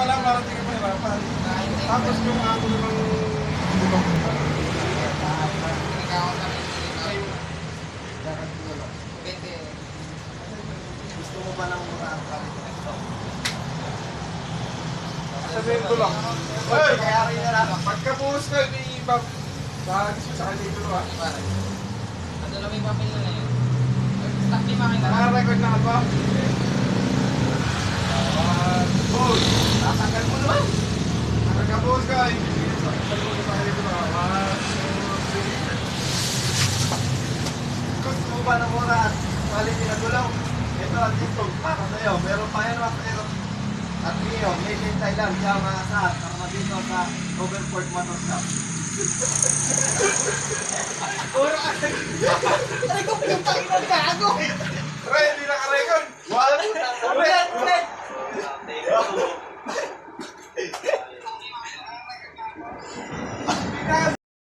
ka lang, parang hindi ka mahirapan. Tapos yung ako ng bulok. Gusto mo ba ng mura ang palit na ito? Sabihin ko lang. Hey! Pagkabuhos ka, may iba. Bahagis mo sa kanya ito ah. Ano lang may papel na ngayon? Stop di makina. Naka-record na ka ba? Boss! Tatanggal mo naman! Pagkabuhos ka, ibibigay sa kanya ito ah. Gusto mo ba ng mura at palit na gulaw? Ito ang dito, para sa'yo. Meron pa yan mga pero at Mio, made in Thailand, siya mga saat, ang dito sa Overport Motor Shop. Aray ko, putang ina gago! Pre, hindi naka-record! Wala mo na! Ulit, ulit!